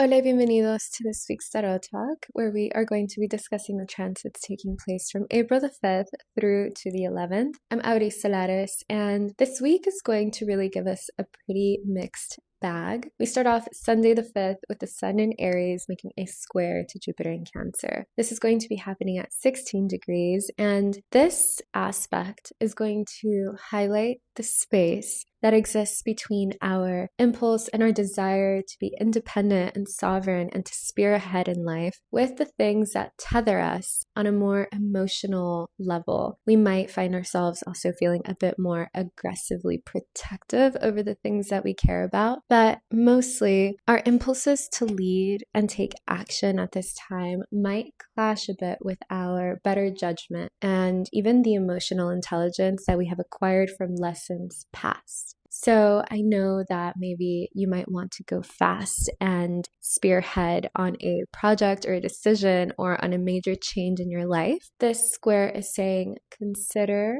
Hola, bienvenidos to this week's Tarot Talk, where we are going to be discussing the transits taking place from April the 5th through to the 11th. I'm Aries, and this week is going to really give us a pretty mixed bag. We start off Sunday the 5th with the Sun in Aries making a square to Jupiter in Cancer. This is going to be happening at 16 degrees, and this aspect is going to highlight the space that exists between our impulse and our desire to be independent and sovereign and to spear ahead in life with the things that tether us on a more emotional level. We might find ourselves also feeling a bit more aggressively protective over the things that we care about, but mostly our impulses to lead and take action at this time might clash a bit with our better judgment and even the emotional intelligence that we have acquired from lessons past. So I know that maybe you might want to go fast and spearhead on a project or a decision or on a major change in your life. This square is saying consider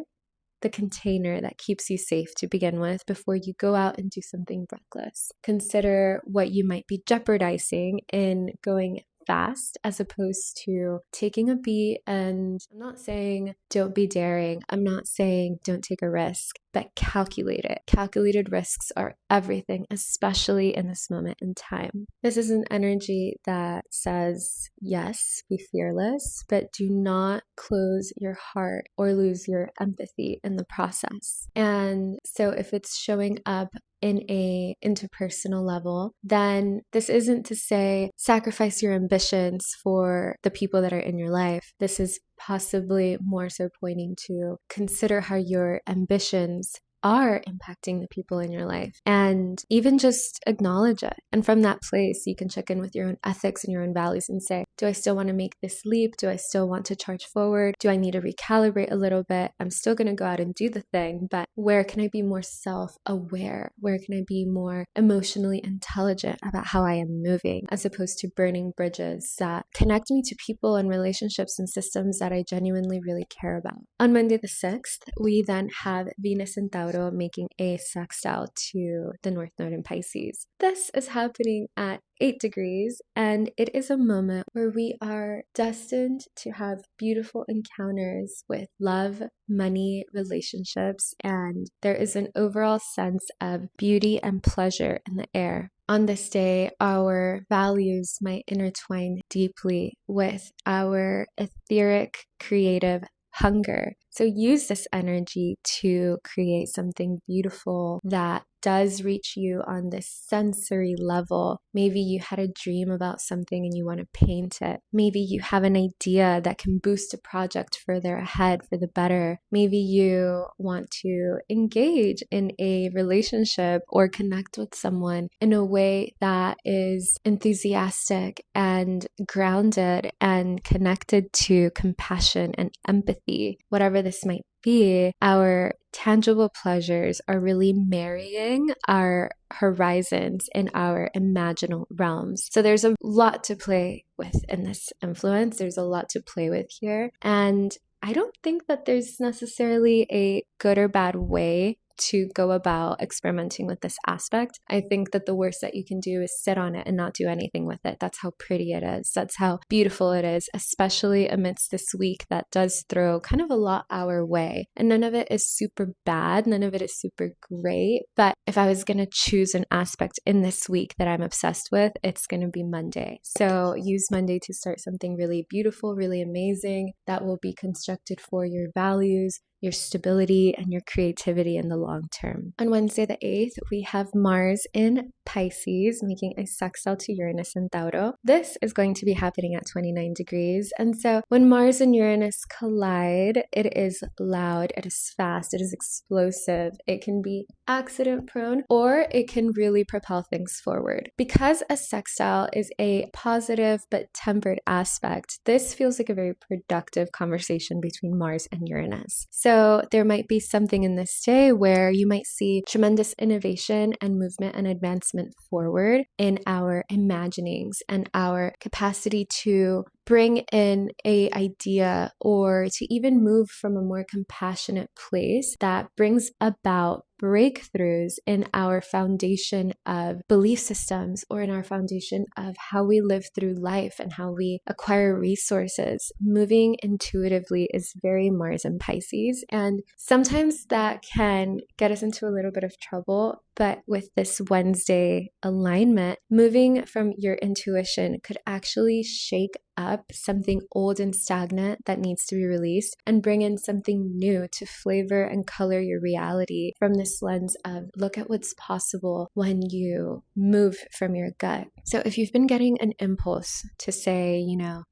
the container that keeps you safe to begin with before you go out and do something reckless. Consider what you might be jeopardizing in going fast as opposed to taking a beat. And I'm not saying don't be daring. I'm not saying don't take a risk, but calculate it. Calculated risks are everything, especially in this moment in time. This is an energy that says, yes, be fearless, but do not close your heart or lose your empathy in the process. And so if it's showing up in a interpersonal level, then this isn't to say sacrifice your ambitions for the people that are in your life. This is possibly more so pointing to consider how your ambitions are impacting the people in your life and even just acknowledge it. And from that place, you can check in with your own ethics and your own values and say, do I still want to make this leap? Do I still want to charge forward? Do I need to recalibrate a little bit? I'm still going to go out and do the thing, but where can I be more self-aware? Where can I be more emotionally intelligent about how I am moving, as opposed to burning bridges that connect me to people and relationships and systems that I genuinely really care about? On Monday the 6th, we then have Venus in Tauro making a sextile to the North Node in Pisces. This is happening at 8 degrees, and it is a moment where we are destined to have beautiful encounters with love, money, relationships, and there is an overall sense of beauty and pleasure in the air. On this day, our values might intertwine deeply with our etheric, creative hunger. So use this energy to create something beautiful that does reach you on this sensory level. Maybe you had a dream about something and you want to paint it. Maybe you have an idea that can boost a project further ahead for the better. Maybe you want to engage in a relationship or connect with someone in a way that is enthusiastic and grounded and connected to compassion and empathy. Whatever this might be, our tangible pleasures are really marrying our horizons in our imaginal realms. So there's a lot to play with in this influence. There's a lot to play with here. And I don't think that there's necessarily a good or bad way to go about experimenting with this aspect. I think that the worst that you can do is sit on it and not do anything with it. That's how pretty it is. That's how beautiful it is, especially amidst this week that does throw kind of a lot our way. And none of it is super bad. None of it is super great. But if I was going to choose an aspect in this week that I'm obsessed with, it's going to be Monday. So use Monday to start something really beautiful, really amazing that will be constructed for your values, your stability, and your creativity in the long term. On Wednesday the 8th, we have Mars in Pisces making a sextile to Uranus in Tauro. This is going to be happening at 29 degrees. And so when Mars and Uranus collide, it is loud, it is fast, it is explosive. It can be accident prone or it can really propel things forward. Because a sextile is a positive but tempered aspect, this feels like a very productive conversation between Mars and Uranus. So there might be something in this day where you might see tremendous innovation and movement and advancement forward in our imaginings and our capacity to bring in a idea or to even move from a more compassionate place that brings about breakthroughs in our foundation of belief systems or in our foundation of how we live through life and how we acquire resources. Moving intuitively is very Mars and Pisces, and sometimes that can get us into a little bit of trouble. But with this Wednesday alignment, moving from your intuition could actually shake up something old and stagnant that needs to be released and bring in something new to flavor and color your reality from this lens of look at what's possible when you move from your gut. So if you've been getting an impulse to say,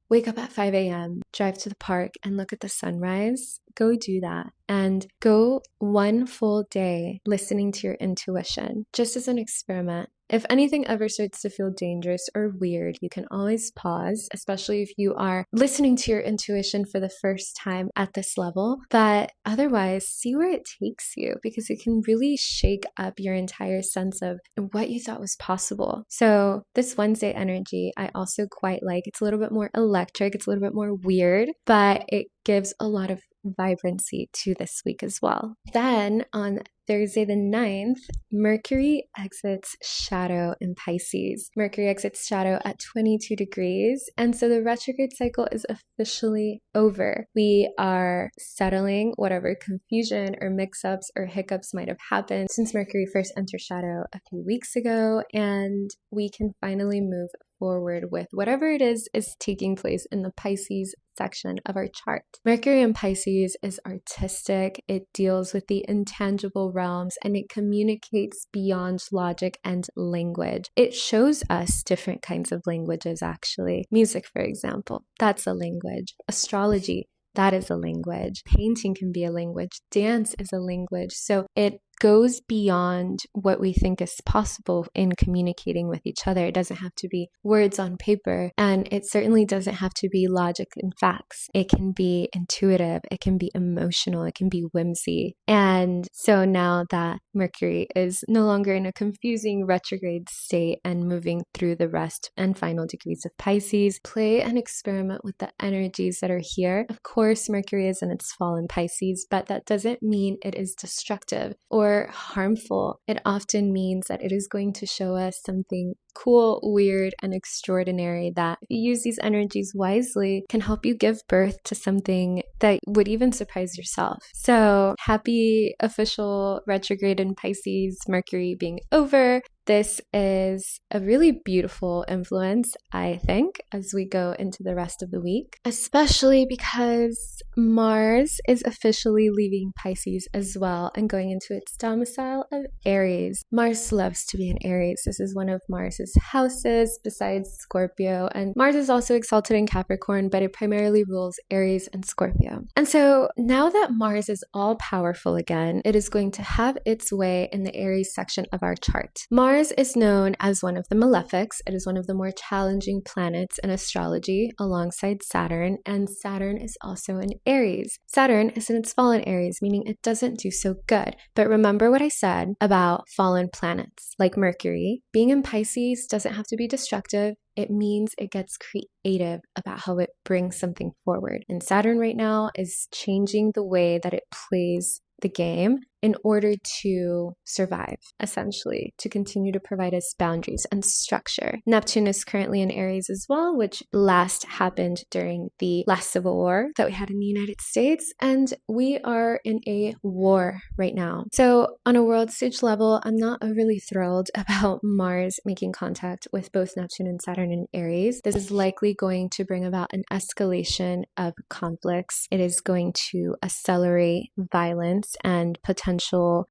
wake up at 5 a.m., drive to the park and look at the sunrise, go do that. And go one full day listening to your intuition, just as an experiment. If anything ever starts to feel dangerous or weird, you can always pause, especially if you are listening to your intuition for the first time at this level. But otherwise, see where it takes you, because it can really shake up your entire sense of what you thought was possible. So this Wednesday energy, I also quite like. It's a little bit more electric. It's a little bit more weird, but it gives a lot of vibrancy to this week as well. Then on Thursday the 9th, Mercury exits shadow in Pisces. Mercury exits shadow at 22 degrees. And so the retrograde cycle is officially over. We are settling whatever confusion or mix-ups or hiccups might have happened since Mercury first entered shadow a few weeks ago. And we can finally move forward with whatever it is taking place in the Pisces section of our chart. Mercury in Pisces is artistic. It deals with the intangible realms and it communicates beyond logic and language. It shows us different kinds of languages, actually. Music, for example, that's a language. Astrology, that is a language. Painting can be a language. Dance is a language. So it goes beyond what we think is possible in communicating with each other. It doesn't have to be words on paper, and it certainly doesn't have to be logic and facts. It can be intuitive, it can be emotional, it can be whimsy. And so now that Mercury is no longer in a confusing retrograde state and moving through the rest and final degrees of Pisces, play and experiment with the energies that are here. Of course, Mercury is in its fall in Pisces, but that doesn't mean it is destructive or harmful. It often means that it is going to show us something cool, weird, and extraordinary that, if you use these energies wisely, can help you give birth to something that would even surprise yourself. So happy official retrograde in Pisces, Mercury being over. This is a really beautiful influence, I think, as we go into the rest of the week, especially because Mars is officially leaving Pisces as well and going into its domicile of Aries. Mars loves to be in Aries. This is one of Mars's houses besides Scorpio, and Mars is also exalted in Capricorn, but it primarily rules Aries and Scorpio. And so now that Mars is all powerful again, it is going to have its way in the Aries section of our chart. Mars is known as one of the malefics. It is one of the more challenging planets in astrology alongside Saturn, and Saturn is also in Aries. Saturn is in its fallen Aries, meaning it doesn't do so good. But remember what I said about fallen planets, like Mercury. Being in Pisces doesn't have to be destructive. It means it gets creative about how it brings something forward. And Saturn right now is changing the way that it plays the game in order to survive, essentially, to continue to provide us boundaries and structure. Neptune is currently in Aries as well, which last happened during the last civil war that we had in the United States, and we are in a war right now. So on a world stage level, I'm not overly thrilled about Mars making contact with both Neptune and Saturn in Aries. This is likely going to bring about an escalation of conflicts. It is going to accelerate violence and potential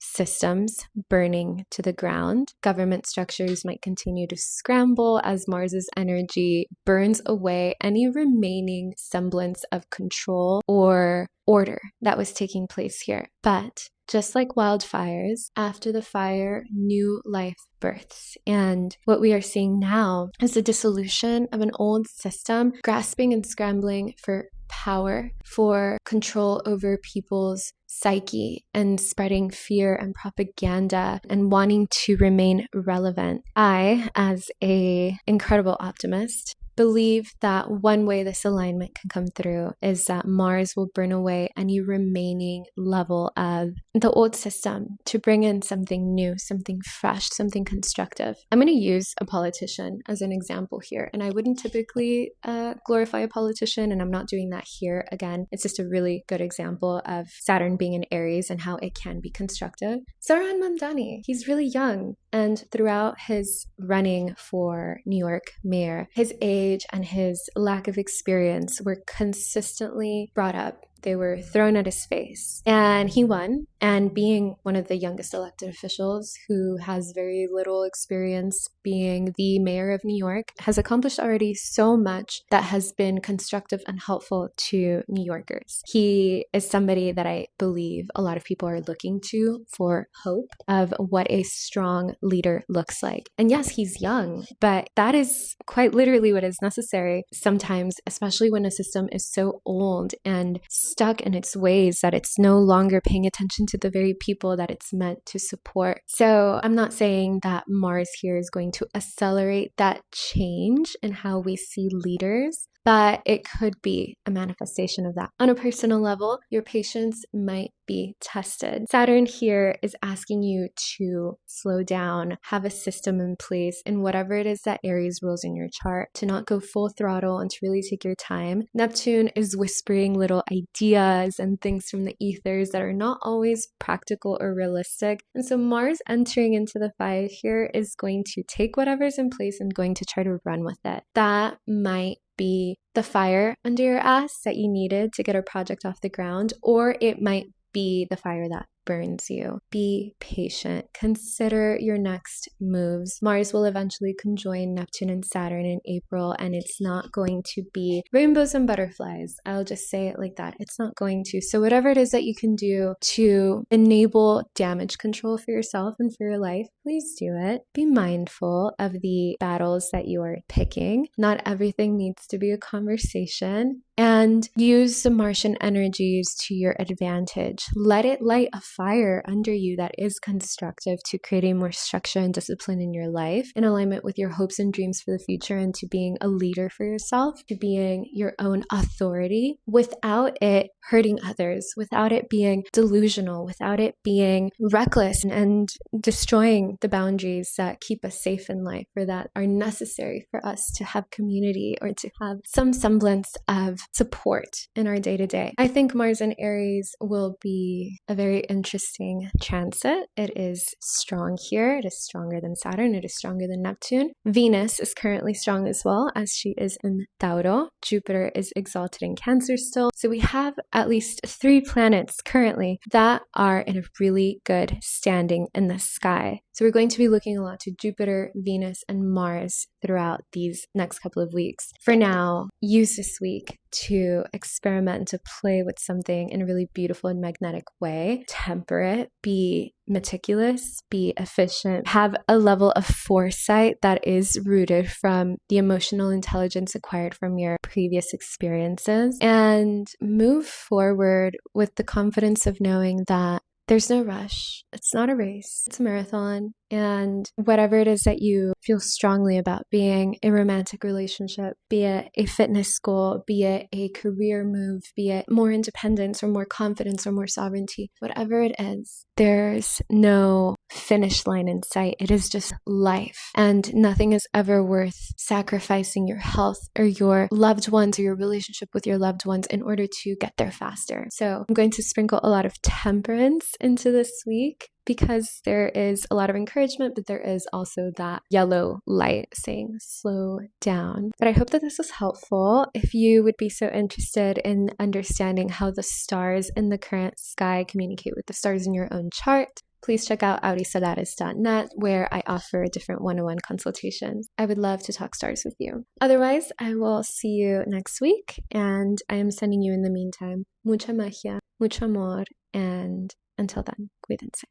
systems burning to the ground. Government structures might continue to scramble as Mars's energy burns away any remaining semblance of control or order that was taking place here. But just like wildfires, after the fire, new life births. And what we are seeing now is the dissolution of an old system, grasping and scrambling for power, for control over people's psyche, and spreading fear and propaganda and wanting to remain relevant. I, as an incredible optimist, believe that one way this alignment can come through is that Mars will burn away any remaining level of the old system to bring in something new, something fresh, something constructive. I'm going to use a politician as an example here, and I wouldn't typically glorify a politician, and I'm not doing that here. Again, it's just a really good example of Saturn being in Aries and how it can be constructive. Saran Mamdani, he's really young, and throughout his running for New York mayor, his age and his lack of experience were consistently brought up. They were thrown at his face, and he won. And being one of the youngest elected officials who has very little experience being the mayor of New York, has accomplished already so much that has been constructive and helpful to New Yorkers. He is somebody that I believe a lot of people are looking to for hope of what a strong leader looks like. And yes, he's young, but that is quite literally what is necessary sometimes, especially when a system is so old and stuck in its ways that it's no longer paying attention to the very people that it's meant to support. So I'm not saying that Mars here is going to accelerate that change in how we see leaders, but it could be a manifestation of that. On a personal level, your patience might be tested. Saturn here is asking you to slow down, have a system in place in whatever it is that Aries rules in your chart, to not go full throttle and to really take your time. Neptune is whispering little ideas and things from the ethers that are not always practical or realistic. And so Mars entering into the fire here is going to take whatever's in place and going to try to run with it. That might be the fire under your ass that you needed to get a project off the ground, or it might be the fire that burns you. Be patient. Consider your next moves. Mars will eventually conjoin Neptune and Saturn in April, and it's not going to be rainbows and butterflies. I'll just say it like that. It's not going to. So whatever it is that you can do to enable damage control for yourself and for your life, please do it. Be mindful of the battles that you are picking. Not everything needs to be a conversation. And use the Martian energies to your advantage. Let it light a fire under you that is constructive to creating more structure and discipline in your life, in alignment with your hopes and dreams for the future, and to being a leader for yourself, to being your own authority without it hurting others, without it being delusional, without it being reckless and destroying the boundaries that keep us safe in life, or that are necessary for us to have community or to have some semblance of support in our day-to-day. I think Mars and Aries will be a very interesting transit. It is strong here. It is stronger than Saturn. It is stronger than Neptune. Venus is currently strong as well, as she is in Tauro. Jupiter is exalted in Cancer still. So we have at least 3 planets currently that are in a really good standing in the sky. So we're going to be looking a lot to Jupiter, Venus, and Mars throughout these next couple of weeks. For now, use this week to experiment, to play with something in a really beautiful and magnetic way. Temper it, be meticulous, be efficient, have a level of foresight that is rooted from the emotional intelligence acquired from your previous experiences, and move forward with the confidence of knowing that there's no rush. It's not a race. It's a marathon. And whatever it is that you feel strongly about, being a romantic relationship, be it a fitness goal, be it a career move, be it more independence or more confidence or more sovereignty, whatever it is, there's no finish line in sight. It is just life. And nothing is ever worth sacrificing your health or your loved ones or your relationship with your loved ones in order to get there faster. So I'm going to sprinkle a lot of temperance into this week, because there is a lot of encouragement, but there is also that yellow light saying slow down. But I hope that this was helpful. If you would be so interested in understanding how the stars in the current sky communicate with the stars in your own chart, please check out audisolaris.net, where I offer different one-on-one consultations. I would love to talk stars with you. Otherwise, I will see you next week, and I am sending you in the meantime mucha magia, mucho amor, and until then, cuídense.